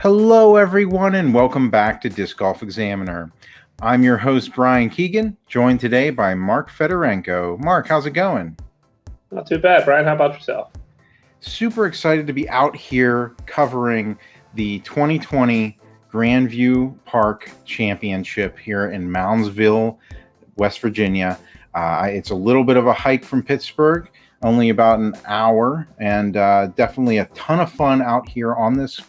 Hello, everyone, and welcome back to Disc Golf Examiner. I'm your host, Brian Keegan, joined today by Mark Fedorenko. Mark, how's it going? Not too bad, Brian. How about yourself? Super excited to be out here covering the 2020 Grand Vue Park Championship here in Moundsville, West Virginia. It's a little bit of a hike from Pittsburgh, only about an hour, and definitely a ton of fun out here on this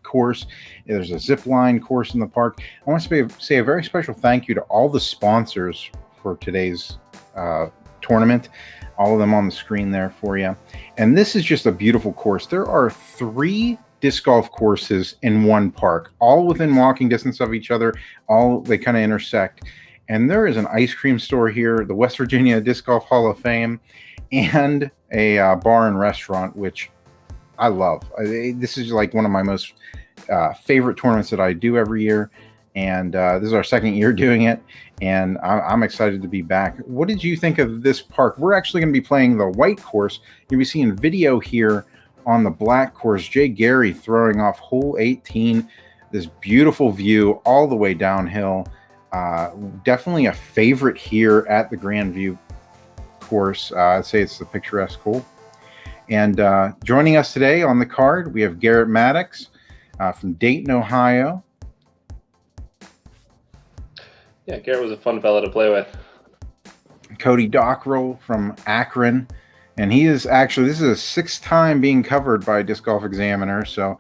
course. There's a zip line course in the park. I want to say a very special thank you to all the sponsors for today's tournament. All of them on the screen there for you. And this is just a beautiful course. There are 3 disc golf courses in one park, all within walking distance of each other. They kind of intersect. And there is an ice cream store here, the West Virginia Disc Golf Hall of Fame, and a bar and restaurant, which I love. This is like one of my most favorite tournaments that I do every year. And this is our second year doing it. And I'm excited to be back. What did you think of this park? We're actually going to be playing the white course. You'll be seeing video here on the black course. Jay Gary throwing off hole 18. This beautiful view all the way downhill. Definitely a favorite here at the Grand Vue course. I'd say it's the picturesque hole. And joining us today on the card, we have Garrett Maddox from Dayton, Ohio. Yeah, Garrett was a fun fella to play with. Cody Dockrill from Akron. And he is actually, this is a 6th time being covered by Disc Golf Examiner. So,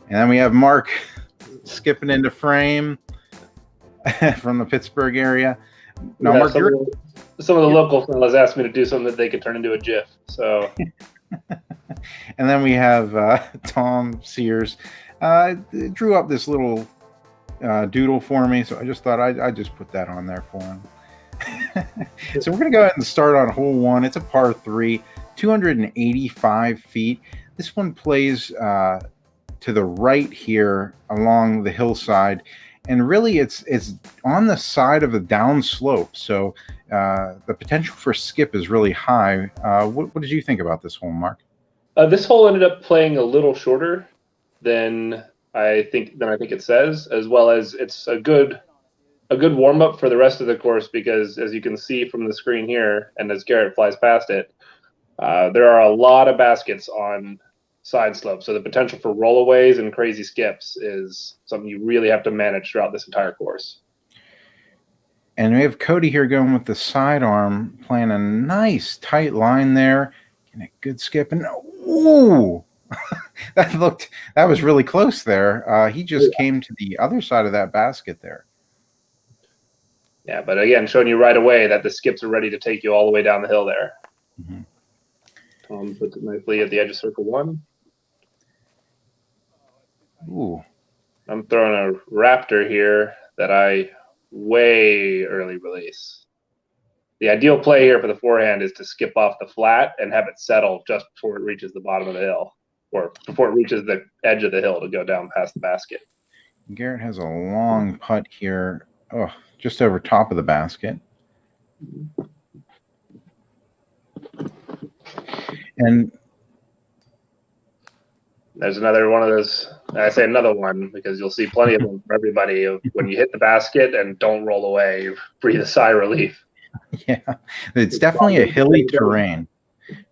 and then we have Mark skipping into frame from the Pittsburgh area. No, yeah, Mark, some of the local fellas asked me to do something that they could turn into a GIF. So, and then we have Tom Sears. Drew up this little doodle for me, so I just thought I'd just put that on there for him. So we're going to go ahead and start on hole 1. It's a par 3, 285 feet. This one plays to the right here along the hillside, and really it's on the side of a down slope, so the potential for skip is really high. What did you think about this hole, Mark? This hole ended up playing a little shorter than I think it says, as well as it's a good warm up for the rest of the course, because as you can see from the screen here, and as Garrett flies past it, there are a lot of baskets on side slopes. So the potential for rollaways and crazy skips is something you really have to manage throughout this entire course. And we have Cody here going with the sidearm, playing a nice tight line there, and a good skip. And ooh, that was really close there. He just came to the other side of that basket there. Yeah, but again, showing you right away that the skips are ready to take you all the way down the hill there. Mm-hmm. Tom puts it nicely at the edge of circle 1. Ooh. I'm throwing a Raptor here that I way early release. The ideal play here for the forehand is to skip off the flat and have it settle just before it reaches the bottom of the hill, or before it reaches the edge of the hill to go down past the basket. Garrett has a long putt here, just over top of the basket. And there's another one of those. I say another one because you'll see plenty of them for everybody. When you hit the basket and don't roll away, you breathe a sigh of relief. Yeah, it's definitely a hilly terrain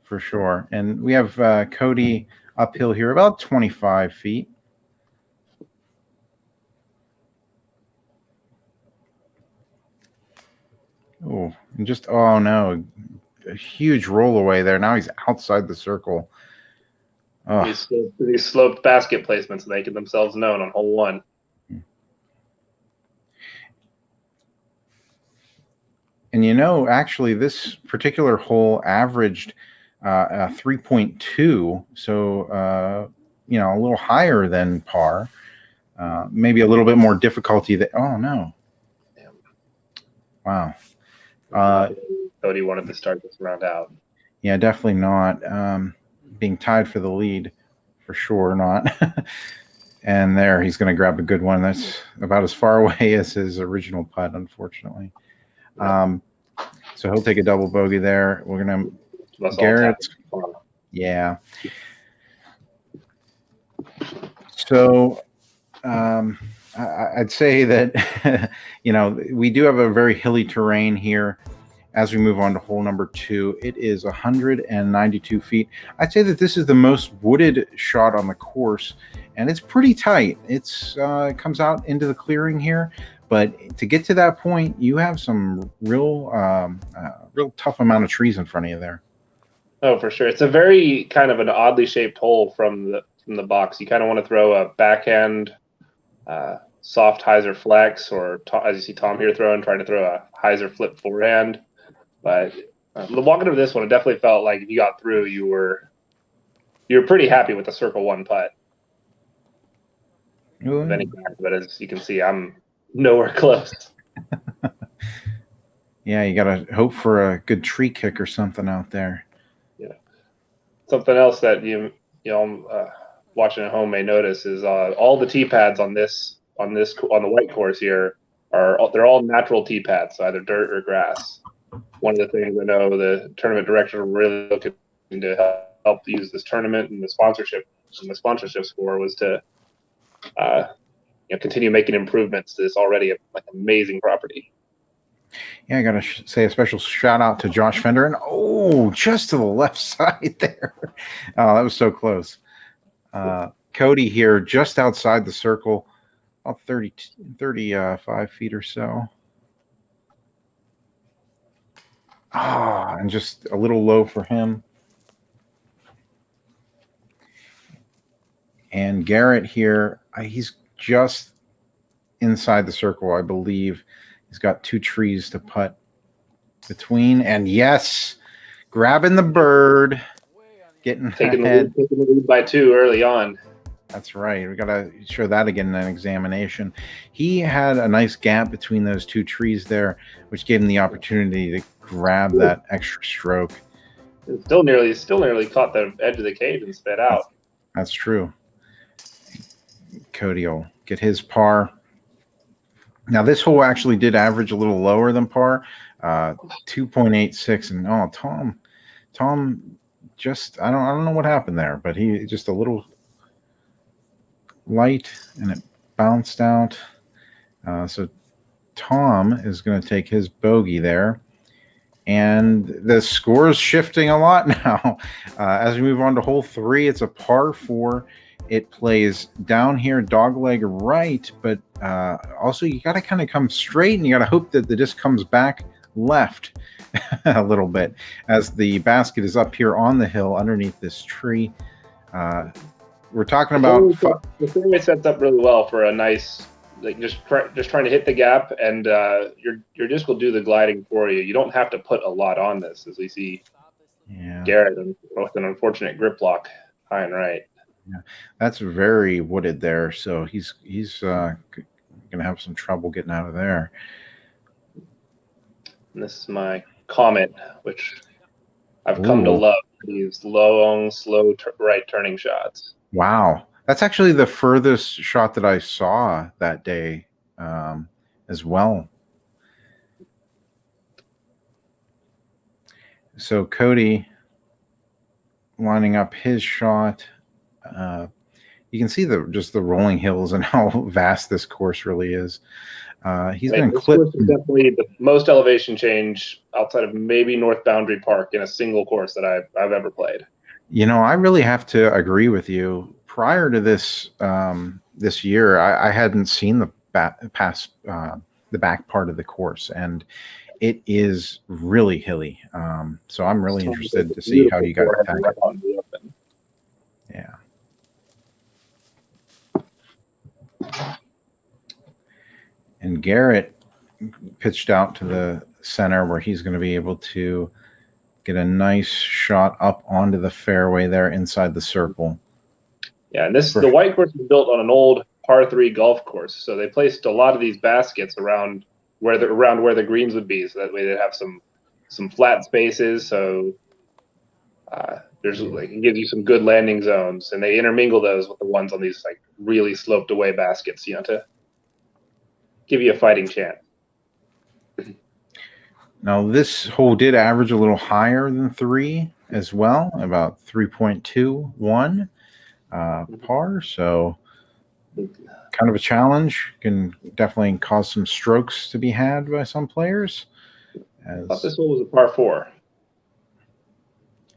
for sure. And we have Cody uphill here, about 25 feet. Oh, and just, oh no, a huge roll away there. Now he's outside the circle. Oh. These sloped basket placements making themselves known on hole 1. And you know, actually, this particular hole averaged 3.2, so a little higher than par. Maybe a little bit more difficulty. Oh no! Damn. Wow. Cody wanted to start this round out. Yeah, definitely not. Being tied for the lead, for sure not. And there, he's going to grab a good one. That's about as far away as his original putt, unfortunately. So he'll take a double bogey there. We're going to Garrett. Yeah. So I'd say that, we do have a very hilly terrain here. As we move on to hole number 2, it is 192 feet. I'd say that this is the most wooded shot on the course, and it's pretty tight. It comes out into the clearing here, but to get to that point, you have some real tough amount of trees in front of you there. Oh, for sure. It's a very kind of an oddly shaped hole from the box. You kind of want to throw a backhand soft hyzer flex, or as you see Tom here trying to throw a hyzer flip forehand. But walking over this one, it definitely felt like if you got through, you were pretty happy with the circle 1 putt. But as you can see, I'm nowhere close. Yeah, you got to hope for a good tree kick or something out there. Yeah. Something else that you watching at home may notice is all the tee pads on the white course here they're all natural tee pads, either dirt or grass. One of the things I know the tournament director really looking to help use this tournament and the sponsorships for was to continue making improvements to this already amazing property. Yeah, I got to say a special shout out to Josh Fender, and just to the left side there. Oh, that was so close. Cody here, just outside the circle, about 35 feet or so. And just a little low for him. And Garrett here, he's just inside the circle, I believe. He's got 2 trees to putt between. And yes, grabbing the bird, taking the lead by 2 early on. That's right. We got to show that again in an examination. He had a nice gap between those 2 trees there, which gave him the opportunity to grab that extra stroke. It still nearly caught the edge of the cage and sped out. That's true. Cody will get his par. Now, this hole actually did average a little lower than par, 2.86. And Tom just, I don't know what happened there, but he just a little light and it bounced out. So Tom is going to take his bogey there. And the score is shifting a lot now. As we move on to hole 3, it's a par 4. It plays down here, dogleg right, but also you got to kind of come straight, and you got to hope that the disc comes back left a little bit as the basket is up here on the hill underneath this tree. We're talking about the fairway sets up really well for a nice, just trying to hit the gap, and your disc will do the gliding for you. You don't have to put a lot on this, as we see. Yeah. Garrett with an unfortunate grip lock high and right. Yeah, that's very wooded there, so he's gonna have some trouble getting out of there. And this is my Comet, which I've come to love. These long, slow right turning shots. Wow, that's actually the furthest shot that I saw that day, as well. So Cody lining up his shot. You can see just the rolling hills and how vast this course really is. He's been clipped. This is definitely the most elevation change outside of maybe North Boundary Park in a single course that I've ever played. I really have to agree with you. Prior to this this year, I hadn't seen the back part of the course, and it is really hilly. So I'm really interested to see how you guys attack it. Yeah. And Garrett pitched out to the center where he's going to be able to get a nice shot up onto the fairway there inside the circle. Yeah, and the white course was built on an old par 3 golf course, so they placed a lot of these baskets around where the greens would be, so that way they'd have some flat spaces. So it gives you some good landing zones, and they intermingle those with the ones on these really sloped away baskets, to give you a fighting chance. Now, this hole did average a little higher than 3 as well, about 3.21 par. So kind of a challenge. Can definitely cause some strokes to be had by some players. I thought this one was a par 4.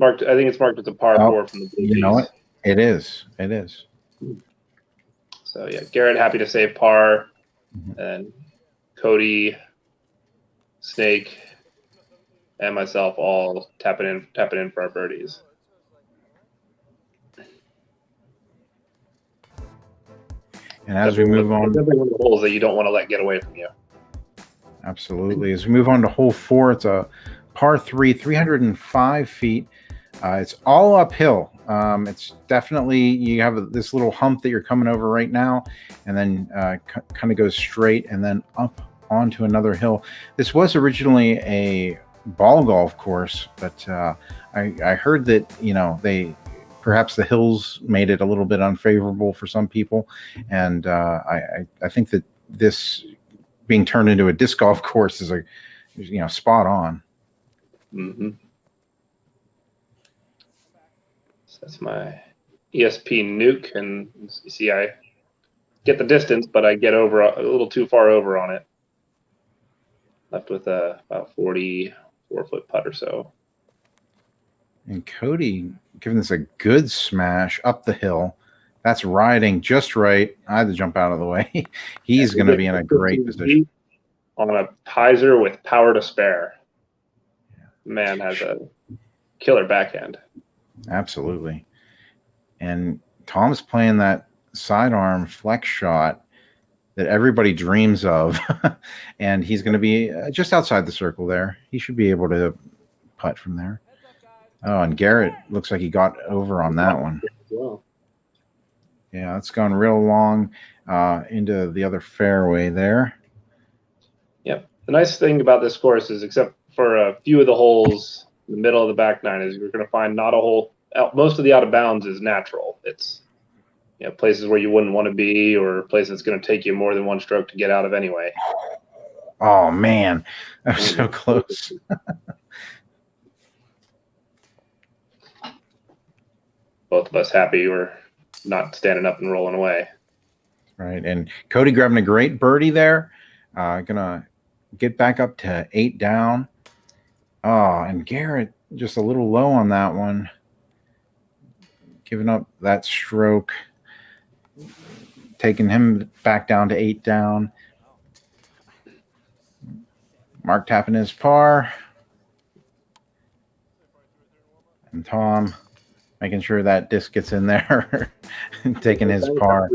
I think it's marked as a par 4 from the blue You know it. It is. It is. So yeah, Garrett happy to save par, and Cody, Snake, and myself all tapping in for our birdies. And as we move on, definitely one of the holes that you don't want to let get away from you. Absolutely. As we move on to hole 4, it's a par 3, 305 feet. It's all uphill. It's definitely, you have this little hump that you're coming over right now, and then kind of goes straight and then up onto another hill. This was originally a ball golf course, but I heard that, perhaps the hills made it a little bit unfavorable for some people. And I think that this being turned into a disc golf course is spot on. Mm-hmm. So that's my ESP nuke, and you see I get the distance, but I get over a little too far over on it. Left with about 44-foot putt or so. And Cody giving this a good smash up the hill. That's riding just right. I had to jump out of the way. He's going to be in a great position. On a hyzer with power to spare. Man has a killer backhand. Absolutely. And Tom's playing that sidearm flex shot that everybody dreams of. And he's going to be just outside the circle there. He should be able to putt from there. Oh, and Garrett looks like he got over on that one. Yeah, it's gone real long into the other fairway there. Yep. The nice thing about this course is, except for a few of the holes in the middle of the back nine, is you're going to find not a hole. Most of the out of bounds is natural. It's places where you wouldn't want to be, or places that's going to take you more than one stroke to get out of anyway. Oh man, that was so close. Both of us happy we're not standing up and rolling away. Right, and Cody grabbing a great birdie there. Gonna get back up to 8 down. Oh, and Garrett just a little low on that one. Giving up that stroke. Taking him back down to 8 down. Mark tapping his par. And Tom making sure that disc gets in there. Taking his par.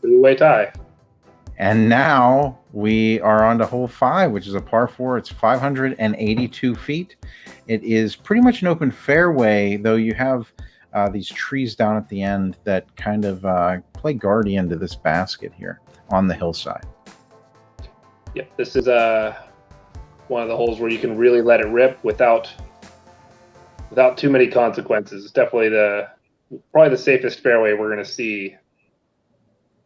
Three-way tie. And now we are on to hole 5, which is a par 4. It's 582 feet. It is pretty much an open fairway, though you have these trees down at the end that kind of play guardian to this basket here on the hillside. Yep, this is one of the holes where you can really let it rip without too many consequences. It's definitely probably the safest fairway we're going to see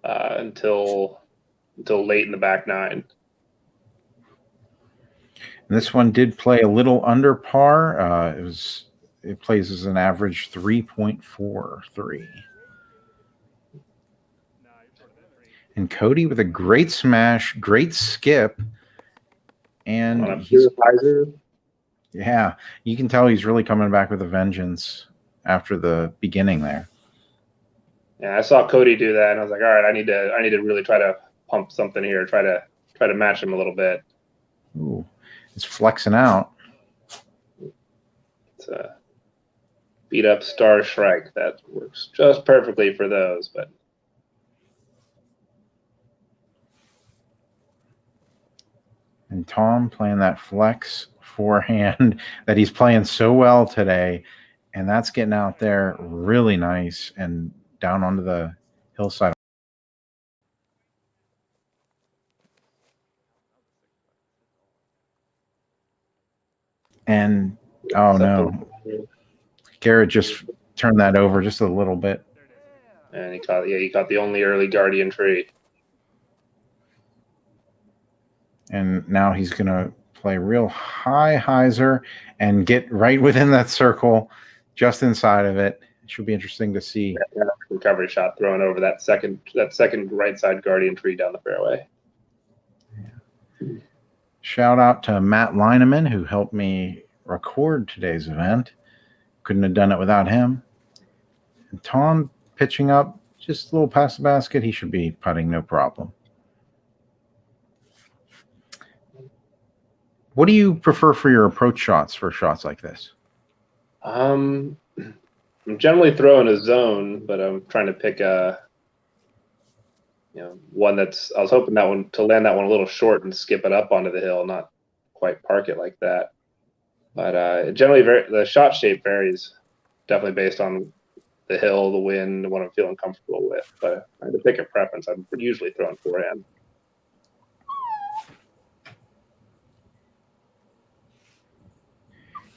until late in the back nine. And this one did play a little under par. It plays as an average 3.43. And Cody with a great smash, great skip, and on a pure hyzer. Yeah, you can tell he's really coming back with a vengeance after the beginning there. Yeah, I saw Cody do that, and I was like, all right, I need to really try to pump something here, try to match him a little bit. Ooh, it's flexing out. It's a beat up Star Shrike that works just perfectly for those, but. And Tom playing that flex forehand that he's playing so well today, and that's getting out there really nice and down onto the hillside. And oh no, Garrett just turned that over just a little bit, and he caught the only early guardian tree. And now he's gonna play real high hyzer and get right within that circle, just inside of it. should be interesting to see. Yeah, recovery shot thrown over that second right side guardian tree down the fairway. Shout out to Matt Lienemann, who helped me record today's event. Couldn't have done it without him. And Tom pitching up just a little past the basket. He should be putting no problem. What do you prefer for your approach shots for shots like this? I'm generally throwing a zone, but I'm trying to pick a one that's. I was hoping to land that one a little short and skip it up onto the hill, not quite park it like that. But generally, the shot shape varies, definitely based on the hill, the wind, what I'm feeling comfortable with. But if I had to pick a preference, I'm usually throwing forehand.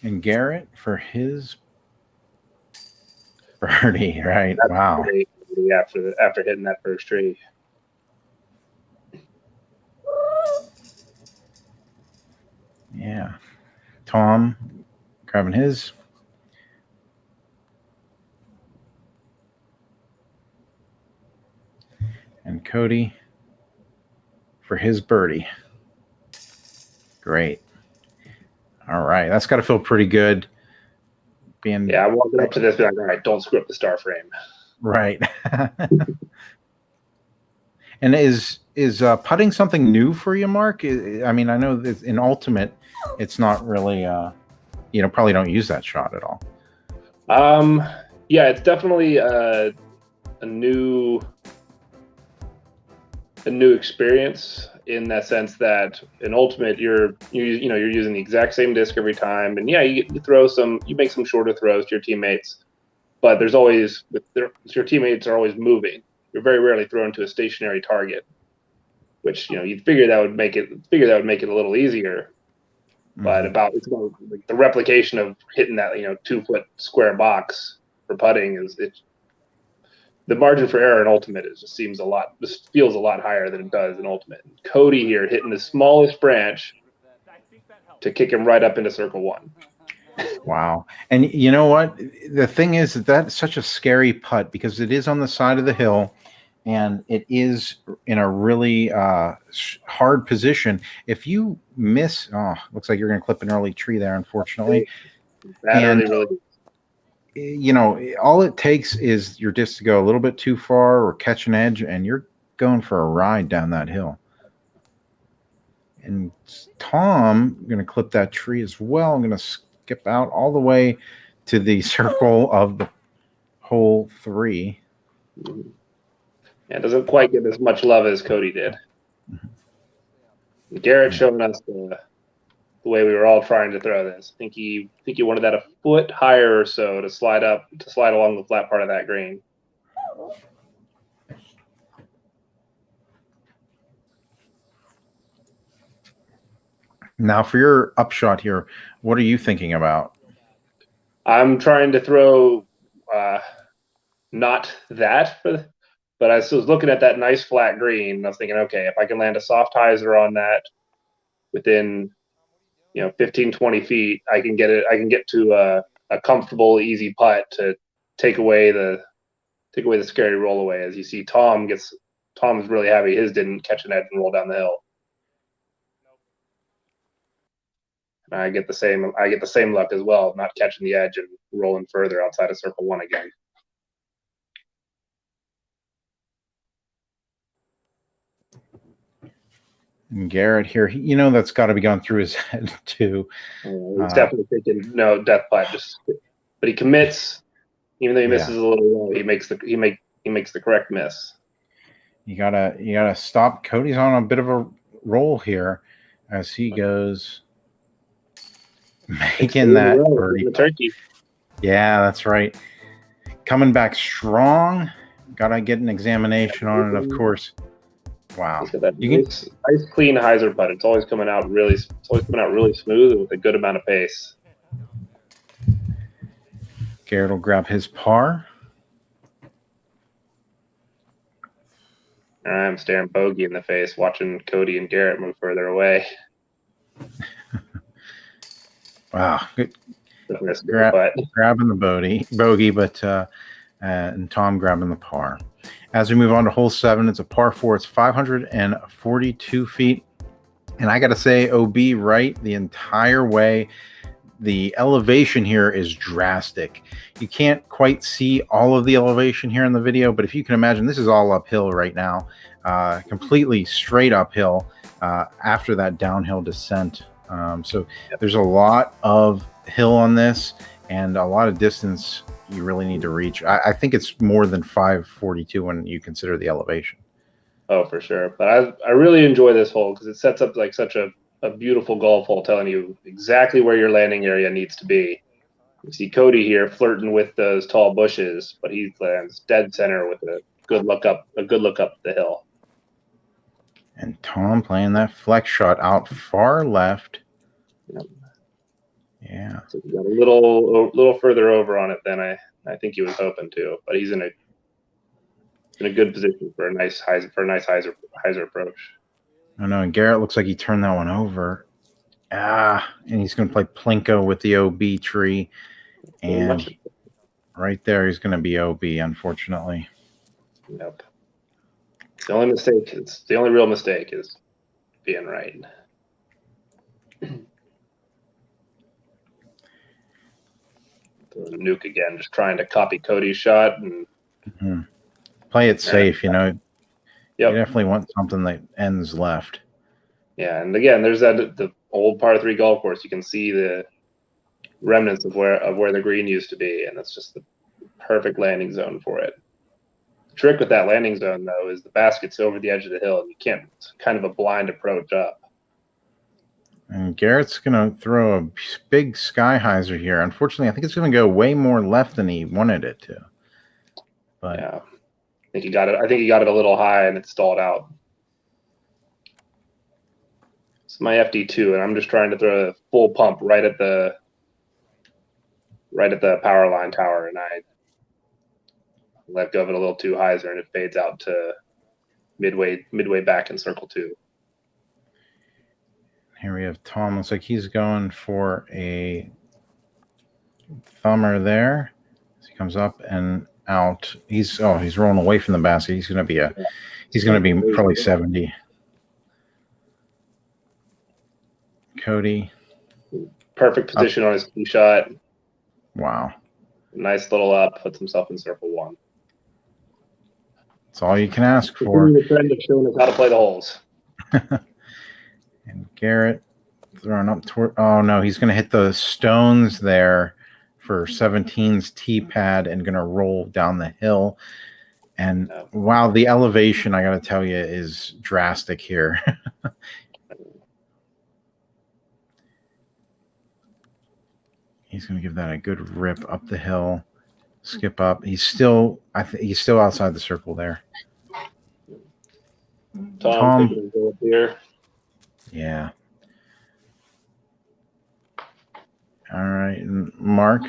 And Garrett for his birdie, right? That's wow. Great after hitting that first tree. Yeah. Tom grabbing his. And Cody for his birdie. Great. All right. That's got to feel pretty good. I'm walking up to this, be like, all right, don't screw up the star frame. Right. And is putting something new for you, Mark? I mean, I know that in Ultimate, it's not really, probably don't use that shot at all. Yeah, it's definitely a new experience in that sense that in Ultimate you're using the exact same disc every time, and you make some shorter throws to your teammates, but your teammates are always moving. You're very rarely thrown to a stationary target, which you'd figure that would make it a little easier. Mm-hmm. But it's about like the replication of hitting that 2-foot square box for putting the margin for error in Ultimate feels a lot higher than it does in Ultimate. Cody here hitting the smallest branch to kick him right up into circle 1. Wow. And you know what? The thing is that's such a scary putt because it is on the side of the hill and it is in a really hard position. If you miss, looks like you're going to clip an early tree there, unfortunately. Really. All it takes is your disc to go a little bit too far or catch an edge, and you're going for a ride down that hill. And Tom, I'm going to clip that tree as well. I'm going to skip out all the way to the circle of the hole 3. Yeah, it doesn't quite get as much love as Cody did. Mm-hmm. Garrett showing us the way we were all trying to throw this. I think he wanted that a foot higher or so to slide along the flat part of that green. Now for your upshot here, what are you thinking about? I'm trying to throw not that, but I was looking at that nice flat green, and I was thinking, okay, if I can land a soft hyzer on that within 15, 20 feet, I can get to a comfortable, easy putt to take away the scary rollaway. As you see, Tom's really happy his didn't catch an edge and roll down the hill. And I get the same luck as well, not catching the edge and rolling further outside of circle 1 again. And Garrett here, that's got to be going through his head too. He's definitely thinking no death putt, but he commits, even though he misses a little low. He makes the correct miss. You gotta stop. Cody's on a bit of a roll here as he goes making that birdie. Turkey. Yeah, that's right. Coming back strong. Gotta get an examination on it, of course. Wow. Nice clean hyzer putt. It's always coming out really smooth with a good amount of pace. Garrett will grab his par. I'm staring bogey in the face, watching Cody and Garrett move further away. Wow. Good. grabbing the bogey, but and Tom grabbing the par. As we move on to hole 7, it's a par 4. It's 542 feet. And I got to say, OB right the entire way. The elevation here is drastic. You can't quite see all of the elevation here in the video, but if you can imagine, this is all uphill right now, completely straight uphill after that downhill descent. So there's a lot of hill on this and a lot of distance you really need to reach. I think it's more than 542 when you consider the elevation. Oh, for sure. But I really enjoy this hole because it sets up like such a beautiful golf hole, telling you exactly where your landing area needs to be. You see Cody here flirting with those tall bushes, but he lands dead center with a good look up the hill. And Tom playing that flex shot out far left. Yep. Yeah. So he got a little further over on it than I think he was hoping to, but he's in a good position for a nice hyzer approach. I know, and Garrett looks like he turned that one over. And he's going to play Plinko with the OB tree. And right there, he's going to be OB, unfortunately. Yep. The only real mistake is being right. Nuke again, just trying to copy Cody's shot and play it safe, you know. Yep. You definitely want something that ends left. Yeah, and again, there's the old par 3 golf course. You can see the remnants of where the green used to be, and that's just the perfect landing zone for it. The trick with that landing zone, though, is the basket's over the edge of the hill, and you can't. It's kind of a blind approach up. And Garrett's going to throw a big sky hyzer here. Unfortunately, I think it's going to go way more left than he wanted it to. But yeah, I think he got it a little high, and it stalled out. It's my FD2, and I'm just trying to throw a full pump right at the power line tower, and I let go of it a little too hyzer, and it fades out to midway back in circle 2. Here we have Tom. Looks like he's going for a thumber there. As he comes up and out. He's rolling away from the basket. He's going to be probably 70. Cody. Perfect position on his tee shot. Wow. Nice little up. Puts himself in circle 1. That's all you can ask for. The trend of showing us how to play the holes. And Garrett throwing up toward. Oh no, he's going to hit the stones there for 17's tee pad and going to roll down the hill. And wow, the elevation, I got to tell you, is drastic here. He's going to give that a good rip up the hill, skip up. He's still outside the circle there. Tom go up here. Yeah. All right, and Mark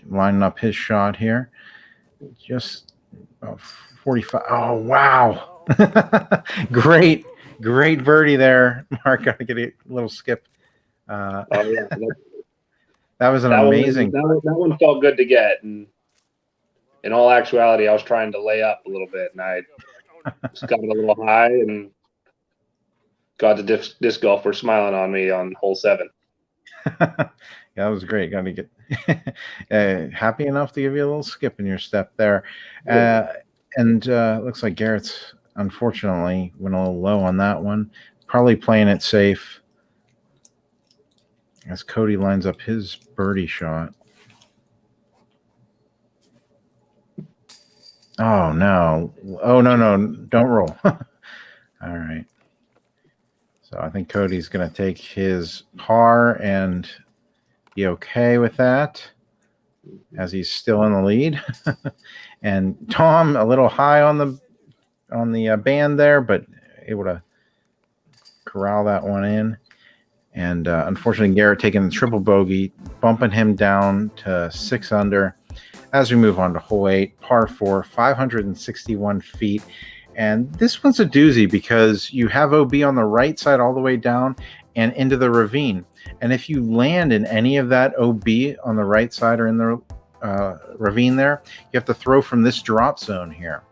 lining up his shot here. Just about 45. Oh, wow. Great birdie there. Mark got to get a little skip. Oh, yeah. That was an amazing. That one felt good to get. And in all actuality, I was trying to lay up a little bit, and I just got it a little high, and got the disc golfer smiling on me on hole 7. Yeah, that was great. Got to get happy enough to give you a little skip in your step there. Yeah. And looks like Garrett's unfortunately went a little low on that one. Probably playing it safe as Cody lines up his birdie shot. Oh, no. Oh, no. Don't roll. All right. So I think Cody's going to take his par and be okay with that as he's still in the lead. And Tom a little high on the band there, but able to corral that one in. And unfortunately, Garrett taking the triple bogey, bumping him down to 6 under. As we move on to hole 8, par 4, 561 feet. And this one's a doozy because you have OB on the right side all the way down, and into the ravine. And if you land in any of that OB on the right side or in the ravine there, you have to throw from this drop zone here.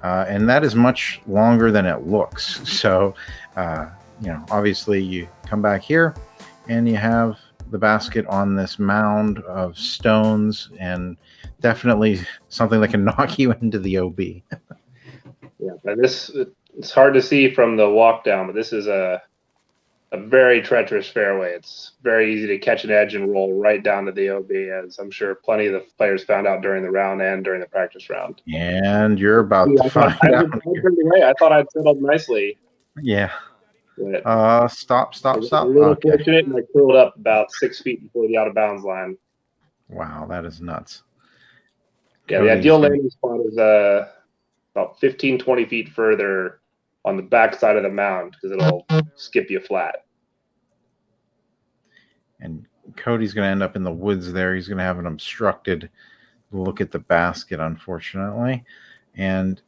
And that is much longer than it looks. So, obviously you come back here and you have the basket on this mound of stones, and definitely something that can knock you into the OB. Yeah, and it's hard to see from the walk down, but this is a very treacherous fairway. It's very easy to catch an edge and roll right down to the OB, as I'm sure plenty of the players found out during the round and during the practice round. And you're about to find out. I thought I'd settled nicely. Yeah. Stop. A little fortunate, and I curled up about 6 feet before the out of bounds line. Wow, that is nuts. Yeah, the ideal landing spot is about 15, 20 feet further on the back side of the mound, because it'll skip you flat. And Cody's going to end up in the woods there. He's going to have an obstructed look at the basket, unfortunately. And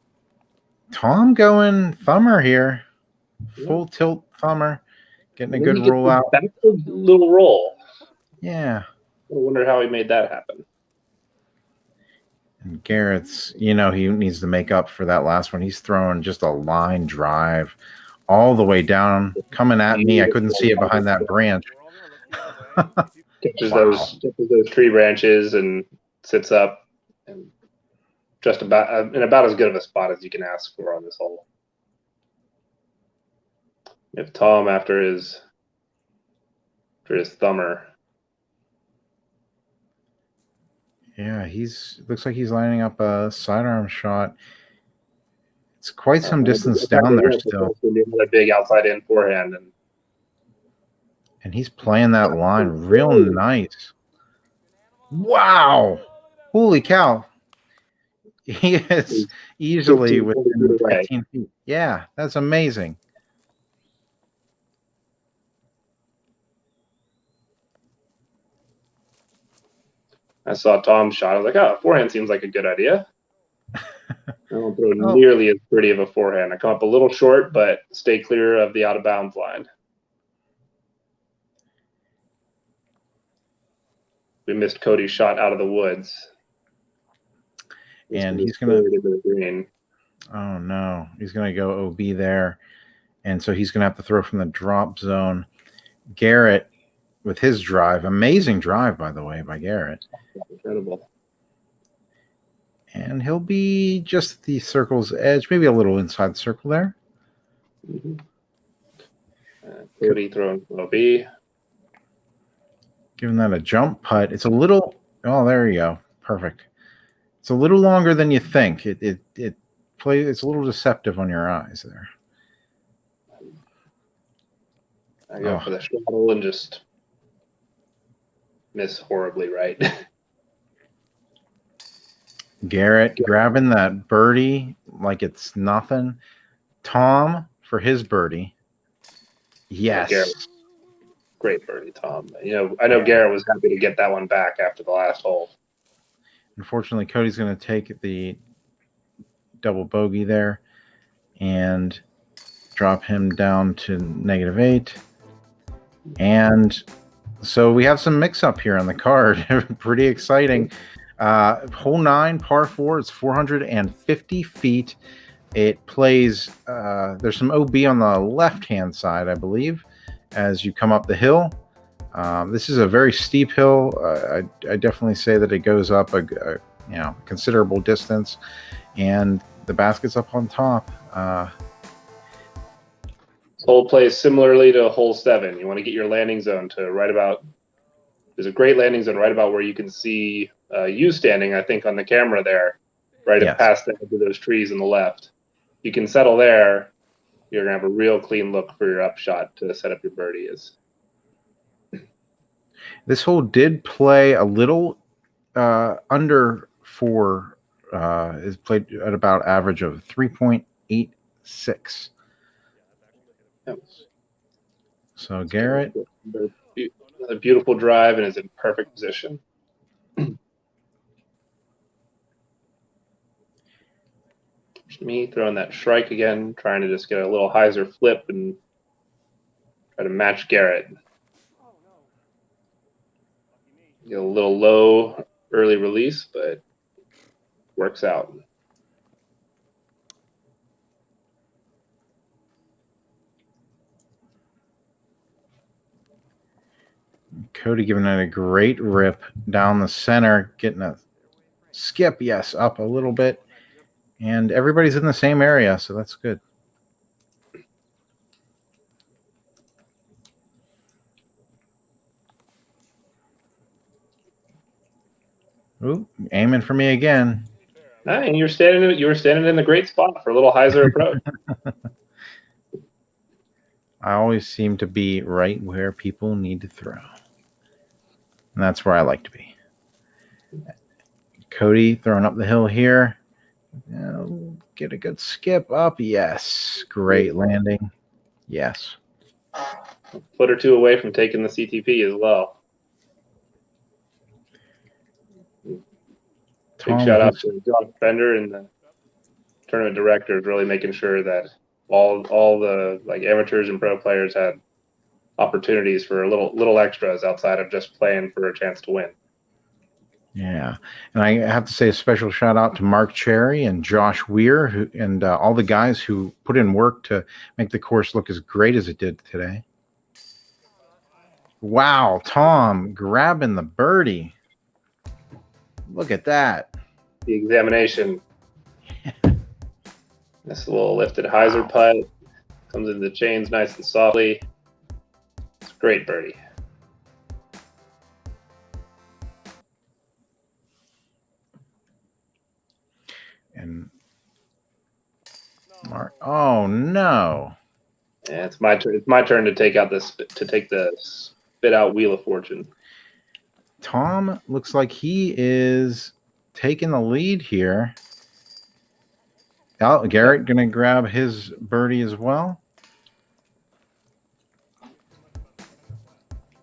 Tom going thumber here. Full tilt thumber. Getting a good roll out. Little roll. Yeah. I wonder how he made that happen. And Garrett's, he needs to make up for that last one. He's throwing just a line drive all the way down, coming at me. I couldn't see it behind that branch. Catches those tree branches and sits up, and just about in about as good of a spot as you can ask for on this hole. If Tom after his thumber. Yeah, looks like he's lining up a sidearm shot. It's quite some distance down there still. A big outside in forehand, and he's playing that line real nice. Wow! Holy cow! He is easily within 15 feet. Yeah, that's amazing. I saw Tom's shot. I was like, oh, forehand seems like a good idea. I don't throw nearly as pretty of a forehand. I come up a little short, but stay clear of the out of bounds line. We missed Cody's shot out of the woods. And he's going to – oh, no. He's going to go OB there. And so he's going to have to throw from the drop zone. Garrett with his drive. Amazing drive, by the way, by Garrett. Incredible. And he'll be just at the circle's edge, maybe a little inside the circle there. Mm-hmm. Cody throwing OB. Giving that a jump putt. It's a little – oh, there you go. Perfect. It's a little longer than you think. It's a little deceptive on your eyes there. I go for the straddle and just miss horribly right. Garrett grabbing that birdie like it's nothing. Tom for his birdie. Yes. Garrett. Great birdie, Tom. I know Garrett was happy to get that one back after the last hole. Unfortunately, Cody's going to take the double bogey there and drop him down to -8. And so we have some mix-up here on the card. Pretty exciting. Hole 9, par 4. It's 450 feet. It plays there's some OB on the left-hand side, I believe, as you come up the hill. This is a very steep hill. I definitely say that it goes up a considerable distance, and the basket's up on top. This hole plays similarly to hole 7. You want to get your landing zone to right about. There's a great landing zone right about where you can see you standing, I think, on the camera there, right past the edge of those trees on the left. You can settle there. You're going to have a real clean look for your upshot to set up your birdies. This hole did play a little under 4. Is played at about average of 3.86. Yep. So Garrett. A beautiful drive and is in perfect position. Me throwing that shrike again, trying to just get a little hyzer flip and Try to match Garrett. Get a little low early release, but works out. Cody giving it a great rip down the center, getting a skip, yes, up a little bit. And everybody's in the same area, so that's good. Ooh, aiming for me again. And you were standing in the great spot for a little hyzer approach. I always seem to be right where people need to throw. And that's where I like to be. Cody throwing up the hill here. Get a good skip up. Yes. Great landing. Yes. A foot or two away from taking the CTP as well. Big shout out to John Fender and the tournament directors, really making sure that all the like amateurs and pro players had opportunities for little extras outside of just playing for a chance to win. Yeah, and I have to say a special shout out to Mark Cherry and Josh Weir and all the guys who put in work to make the course look as great as it did today. Wow, Tom grabbing the birdie. Look at that. The examination. This little lifted hyzer putt comes into the chains nice and softly. It's a great birdie. And Mark, oh no! Yeah, it's my turn. It's my turn to take the spit out wheel of fortune. Tom looks like he is taking the lead here. Oh, Garrett going to grab his birdie as well.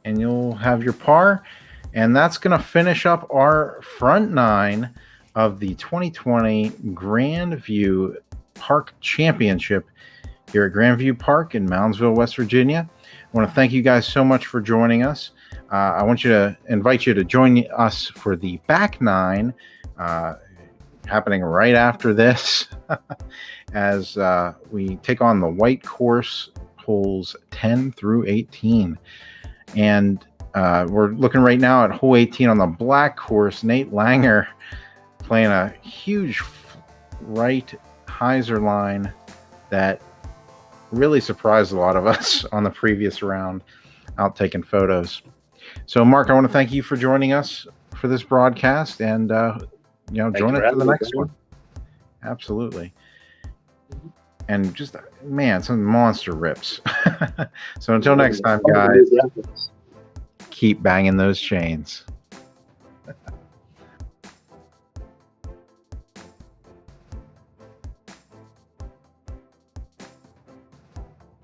And you'll have your par. And that's going to finish up our front nine of the 2020 Grand Vue Park Championship here at Grand Vue Park in Moundsville, West Virginia. I want to thank you guys so much for joining us. I want you to invite you to join us for the back nine happening right after this as we take on the white course holes 10 through 18. And we're looking right now at hole 18 on the black course. Nate Langer playing a huge right hyzer line that really surprised a lot of us on the previous round out taking photos. So, Mark, I want to thank you for joining us for this broadcast, and join us for the next one. Absolutely. And just, man, some monster rips. So until next time, guys, keep banging those chains.